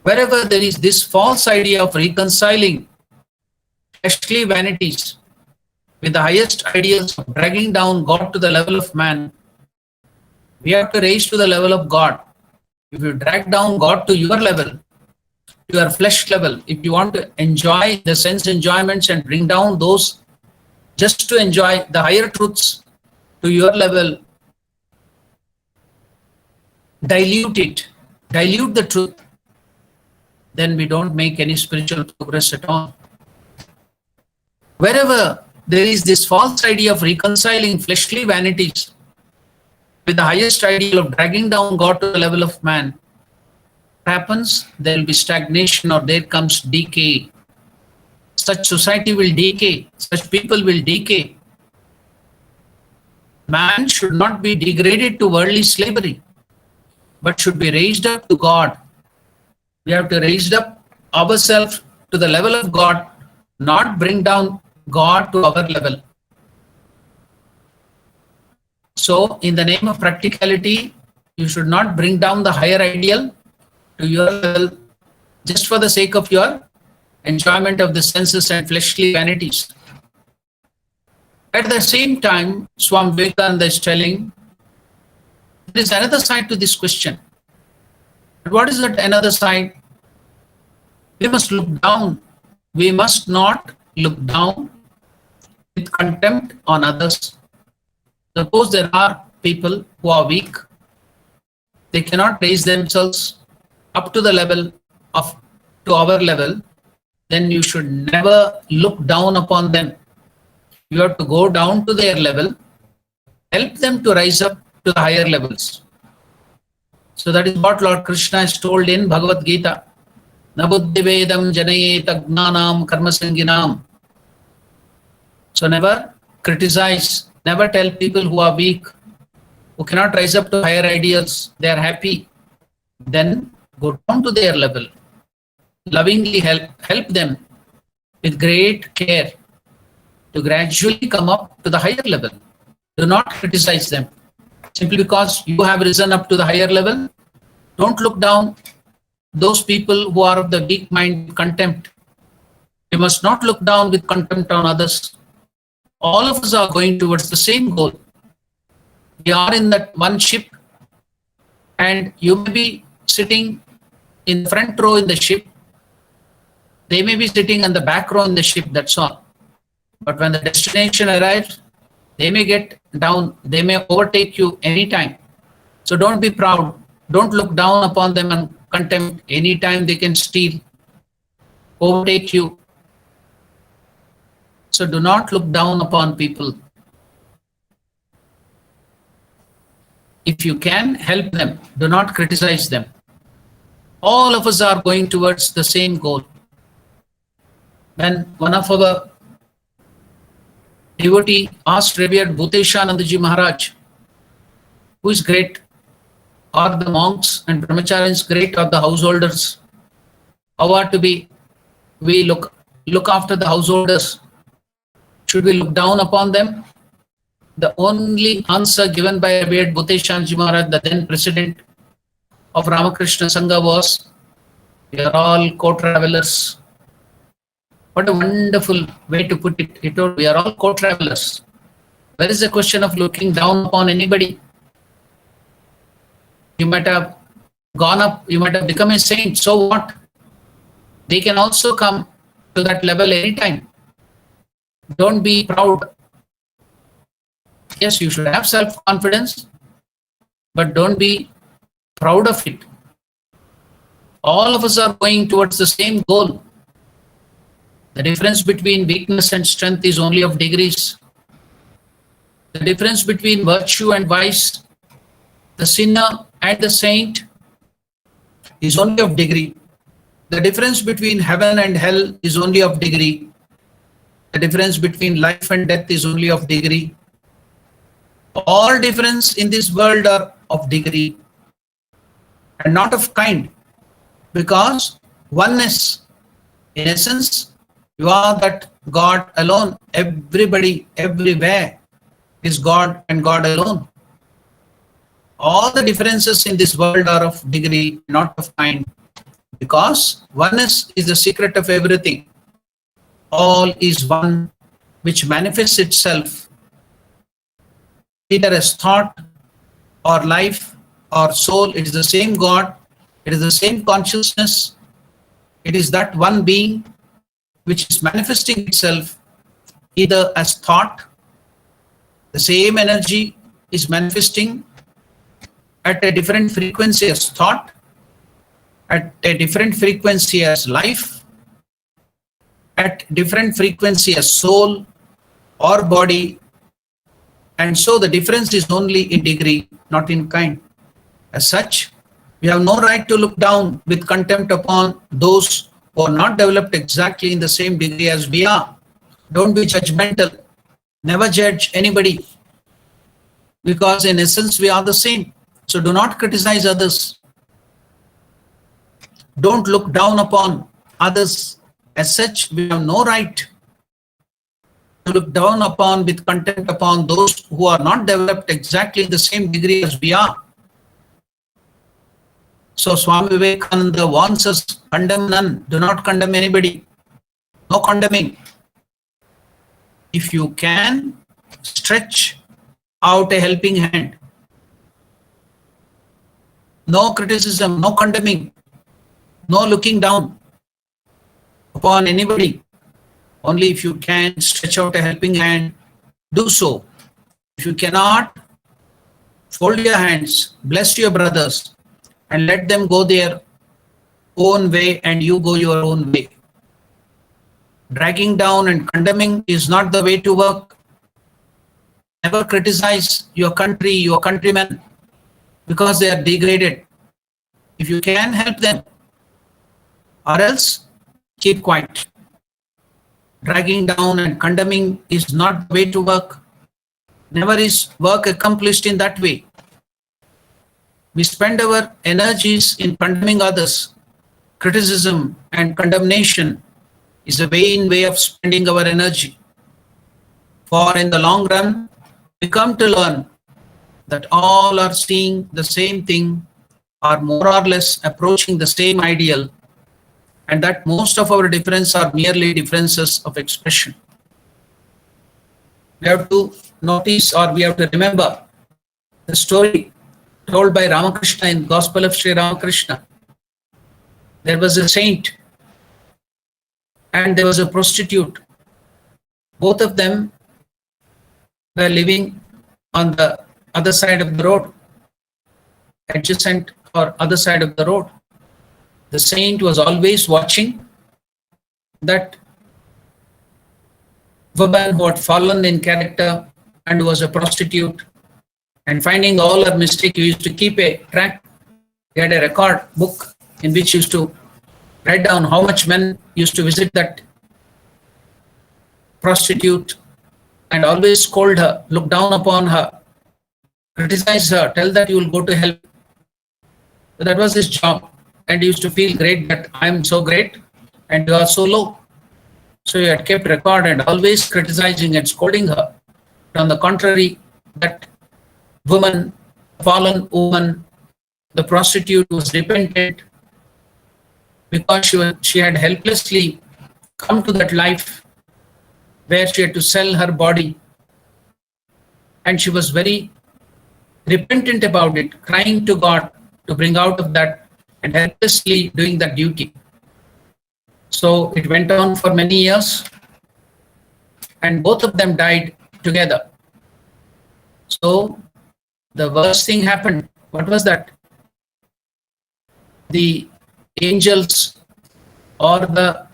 Wherever there is this false idea of reconciling fleshly vanities with the highest ideals of dragging down God to the level of man, we have to raise to the level of God. If you drag down God to your level, your flesh level, if you want to enjoy the sense enjoyments and bring down those just to enjoy the higher truths to your level, dilute it, dilute the truth, then we don't make any spiritual progress at all. Wherever there is this false idea of reconciling fleshly vanities with the highest ideal of dragging down God to the level of man, what happens? There will be stagnation, or there comes decay. Such society will decay, such people will decay. Man should not be degraded to worldly slavery, but should be raised up to God. We have to raise up ourselves to the level of God, not bring down God to our level. So, in the name of practicality, you should not bring down the higher ideal to your level just for the sake of your enjoyment of the senses and fleshly vanities. At the same time, Swami Vivekananda is telling, there is another side to this question. But what is that another side? We must look down. We must not look down with contempt on others. Suppose there are people who are weak, they cannot raise themselves up to the level of, to our level, then you should never look down upon them. You have to go down to their level, help them to rise up to the higher levels. So that is what Lord Krishna is told in Bhagavad Gita. Na buddhi vedam janayet agnanam karma sanginam. So never criticize, never tell people who are weak, who cannot rise up to higher ideals, they are happy. Then go down to their level. Lovingly help them with great care to gradually come up to the higher level. Do not criticize them. Simply because you have risen up to the higher level, don't look down those people who are of the weak mind with contempt. You must not look down with contempt on others. All of us are going towards the same goal. We are in that one ship, and you may be sitting in the front row in the ship. They may be sitting in the back row in the ship, that's all. But when the destination arrives, they may get down, they may overtake you anytime. So don't be proud. Don't look down upon them and contempt. Anytime they can steal, overtake you. So do not look down upon people. If you can, help them. Do not criticize them. All of us are going towards the same goal. When one of our devotee asked Revered Bhuteshanandaji Maharaj, who is great? Are the monks and brahmacharis great, or the householders? How are to be? We look after the householders. Should we look down upon them? The only answer given by Revered Bhuteshanandaji Maharaj, the then president of Ramakrishna Sangha, was, we are all co-travelers. What a wonderful way to put it. He told, we are all co-travelers. Where is the question of looking down upon anybody? You might have gone up, you might have become a saint. So what? They can also come to that level anytime. Don't be proud. Yes, you should have self-confidence, but don't be proud of it. All of us are going towards the same goal. The difference between weakness and strength is only of degrees. The difference between virtue and vice, the sinner and the saint, is only of degree. The difference between heaven and hell is only of degree. The difference between life and death is only of degree. All difference in this world are of degree and not of kind, because oneness, in essence, you are that God alone. Everybody, everywhere is God and God alone. All the differences in this world are of degree, not of kind, because oneness is the secret of everything. All is one, which manifests itself either as thought or life or soul. It is the same God, it is the same consciousness, it is that one being which is manifesting itself either as thought. The same energy is manifesting at a different frequency as thought, at a different frequency as life, at different frequency as soul or body. And so the difference is only in degree, not in kind. As such, we have no right to look down with contempt upon those who are not developed exactly in the same degree as we are. Don't be judgmental. Never judge anybody, because in essence we are the same. So do not criticize others. Don't look down upon others. As such, we have no right to look down upon with contempt upon those who are not developed exactly in the same degree as we are. So Swami Vivekananda warns us, condemn none, do not condemn anybody. No condemning. If you can, stretch out a helping hand. No criticism, no condemning, no looking down upon anybody. Only if you can stretch out a helping hand, do so. If you cannot, fold your hands, bless your brothers, and let them go their own way and you go your own way. Dragging down and condemning is not the way to work. Never criticize your country, your countrymen, because they are degraded. If you can, help them, or else keep quiet. Dragging down and condemning is not the way to work. Never is work accomplished in that way. We spend our energies in condemning others. Criticism and condemnation is a vain way of spending our energy. For in the long run, we come to learn that all are seeing the same thing, are more or less approaching the same ideal, and that most of our differences are merely differences of expression. We have to notice, or we have to remember the story told by Ramakrishna in Gospel of Sri Ramakrishna. There was a saint and there was a prostitute. Both of them were living on the other side of the road, adjacent or other side of the road. The saint was always watching that woman who had fallen in character and was a prostitute, and finding all her mistakes, he used to keep a track. He had a record book in which he used to write down how much men used to visit that prostitute and always scold her, look down upon her, criticize her, tell that you will go to hell. So that was his job. And he used to feel great that I am so great and you are so low. So he had kept record and always criticizing and scolding her. But on the contrary, that woman, fallen woman, the prostitute, was repentant because she had helplessly come to that life where she had to sell her body, and she was very repentant about it, crying to God to bring out of that and helplessly doing that duty. So it went on for many years, and both of them died together. So the worst thing happened. What was that? The angels or the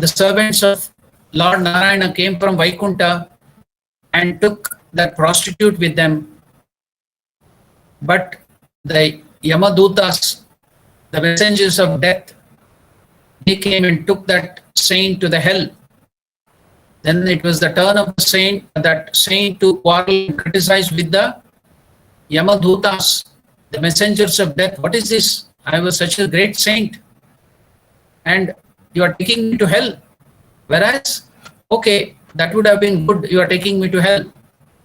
servants of Lord Narayana came from Vaikunta and took that prostitute with them. But the Yamadutas, the messengers of death, they came and took that saint to the hell. Then it was the turn of that saint to quarrel and criticize with the Yamadutas, the messengers of death. What is this? I was such a great saint, and you are taking me to hell. Whereas, okay, that would have been good, you are taking me to hell.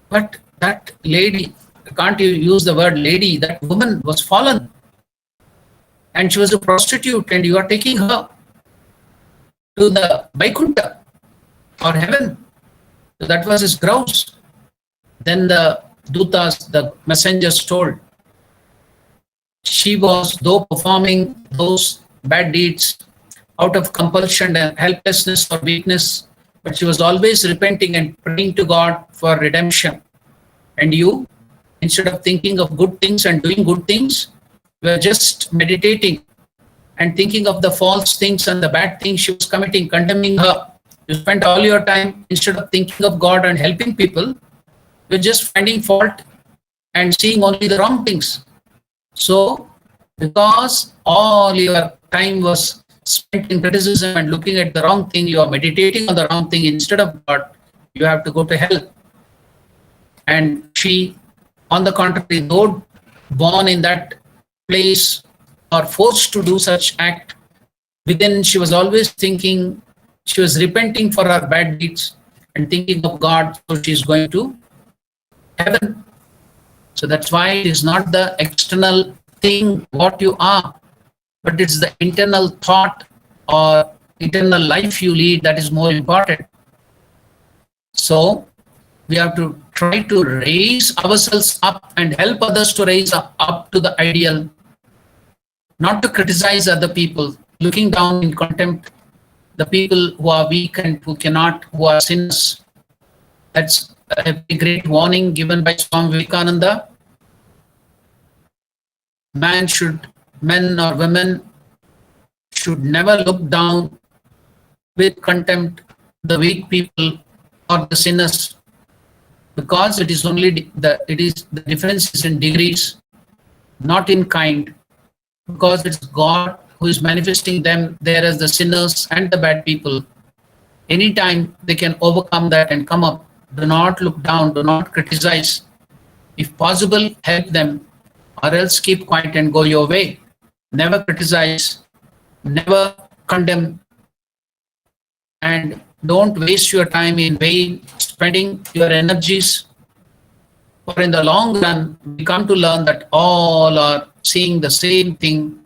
But that lady, can't you use the word lady, that woman was fallen. And she was a prostitute, and you are taking her to the Vaikunta or heaven. So that was his grouse. Then the Dutas, the messengers, told, she was, though performing those bad deeds out of compulsion and helplessness or weakness, but she was always repenting and praying to God for redemption. And you, instead of thinking of good things and doing good things, you are just meditating and thinking of the false things and the bad things she was committing, condemning her. You spent all your time, instead of thinking of God and helping people, you're just finding fault and seeing only the wrong things. So, because all your time was spent in criticism and looking at the wrong thing, you are meditating on the wrong thing instead of God, you have to go to hell. And she, on the contrary, though born in that place or forced to do such act, within she was always thinking, she was repenting for her bad deeds and thinking of God, so she is going to heaven. So that's why it is not the external thing what you are, but it's the internal thought or internal life you lead that is more important. So we have to try to raise ourselves up and help others to raise up to the ideal, not to criticize other people, looking down in contempt the people who are weak and who cannot, who are sinners. That's a great warning given by Swami Vivekananda. Men or women should never look down with contempt the weak people or the sinners, because it is only the difference is in degrees, not in kind, because it's God who is manifesting them there as the sinners and the bad people. Anytime they can overcome that and come up. Do not look down, do not criticize. If possible, help them, or else keep quiet and go your way. Never criticize, never condemn, and don't waste your time in vain spending your energies. For in the long run, we come to learn that all are seeing the same thing,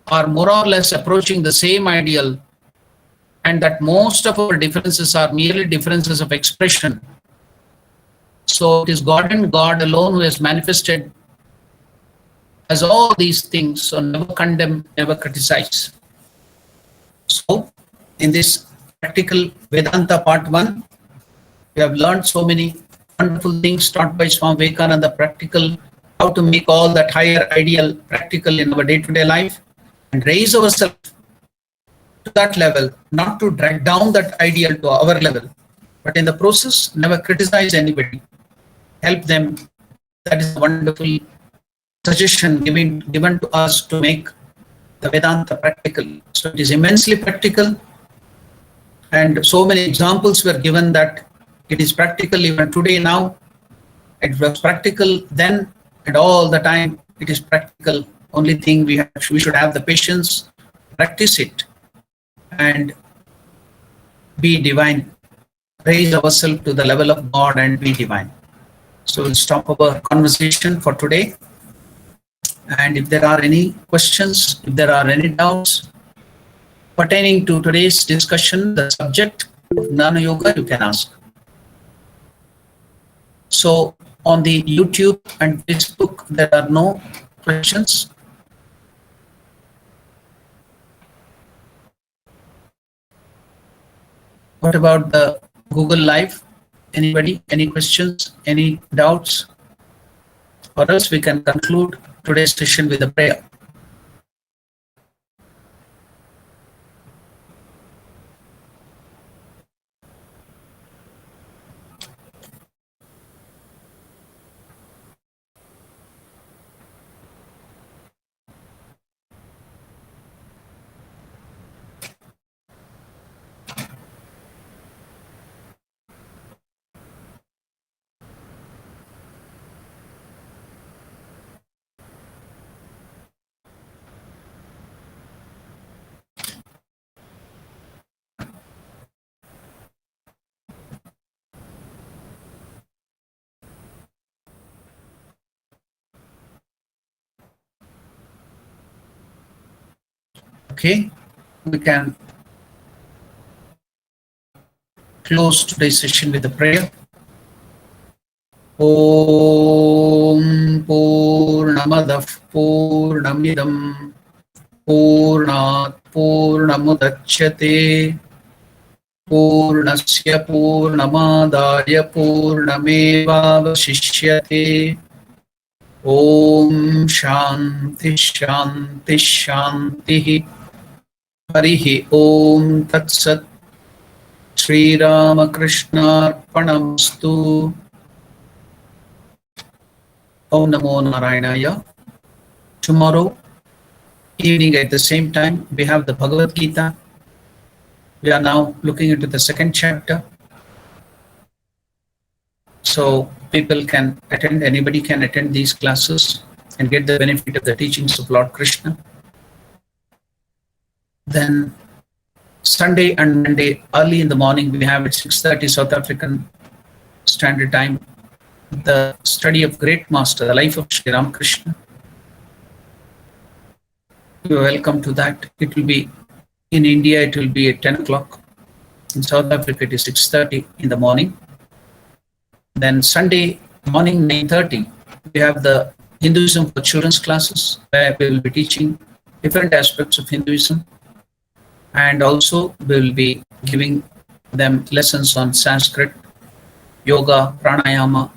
are more or less approaching the same ideal, and that most of our differences are merely differences of expression. So it is God and God alone who has manifested as all these things. So never condemn, never criticize. So in this practical Vedanta part 1, we have learned so many wonderful things taught by Swami Vivekananda, practical, how to make all that higher ideal practical in our day-to-day life and raise ourselves to that level, not to drag down that ideal to our level, but in the process, never criticize anybody, help them. That is a wonderful suggestion given to us to make the Vedanta practical. So it is immensely practical, and so many examples were given that it is practical even today now. It was practical then, and all the time it is practical. Only thing we should have the patience, practice it, and be divine, raise ourselves to the level of God and be divine. So we'll stop our conversation for today. And if there are any questions, if there are any doubts pertaining to today's discussion, the subject of Jnana Yoga, you can ask. So on the YouTube and Facebook, there are no questions. What about the Google Live? Anybody? Any questions? Any doubts? Or else we can conclude today's session with a prayer. Okay, we can close today's session with a prayer. Om Purnamadah Purnamidam Purnat Purnamudachyate Purnasya Purnamadaya Purnamevavashishyate. Om Shanti Shanti Shanti. Harihi Om Tat Sat. Sri Ramakrishna Arpanamastu. Om Namo Narayanaya. Tomorrow evening at the same time, we have the Bhagavad Gita. We are now looking into the second chapter. So people can attend, anybody can attend these classes and get the benefit of the teachings of Lord Krishna. Then Sunday and Monday, early in the morning, we have at 6:30 South African Standard Time, the study of Great Master, the life of Sri Ramakrishna. You are welcome to that. It will be in India, it will be at 10 o'clock. In South Africa, it is 6:30 in the morning. Then Sunday morning, 9:30, we have the Hinduism for Children's classes, where we will be teaching different aspects of Hinduism. And also we will be giving them lessons on Sanskrit, yoga, pranayama,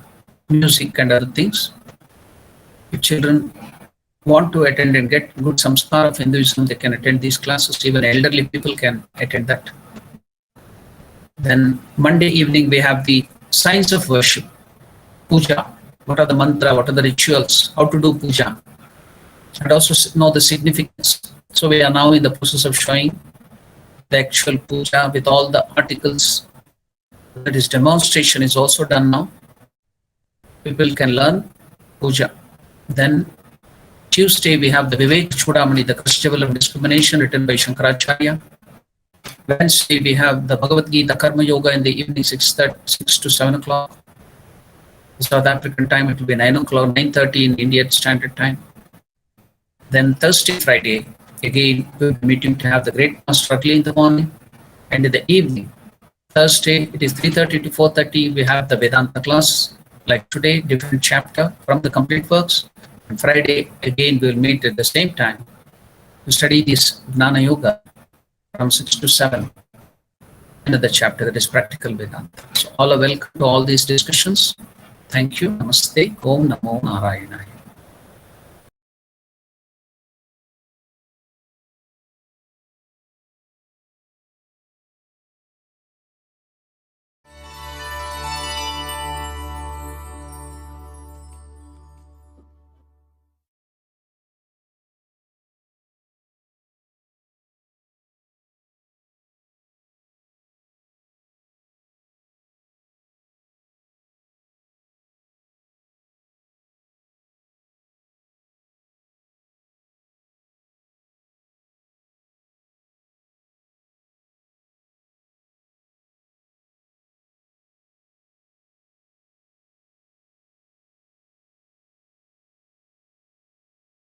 music and other things. If children want to attend and get good samskar of Hinduism, they can attend these classes. Even elderly people can attend that. Then Monday evening, we have the science of worship, puja. What are the mantra, what are the rituals, how to do puja, and also know the significance. So we are now in the process of showing the actual puja with all the articles. That is, demonstration is also done now. People can learn puja. Then Tuesday, we have the Vivekananda, the Festival of Discrimination, written by Shankaracharya. Wednesday, we have the Bhagavad Gita Karma Yoga in the evening, 6 to 7 o'clock. South African time, it will be 9 o'clock, 9:30 in Indian Standard Time. Then Thursday, Friday, again, we'll be meeting to have the Great Master early in the morning. And in the evening, Thursday, it is 3:30 to 4:30, we have the Vedanta class. Like today, different chapter from the complete works. And Friday, again, we'll meet at the same time to study this Jnana Yoga from 6 to 7. Another chapter, that is practical Vedanta. So all are welcome to all these discussions. Thank you. Namaste. Om Namo Narayana.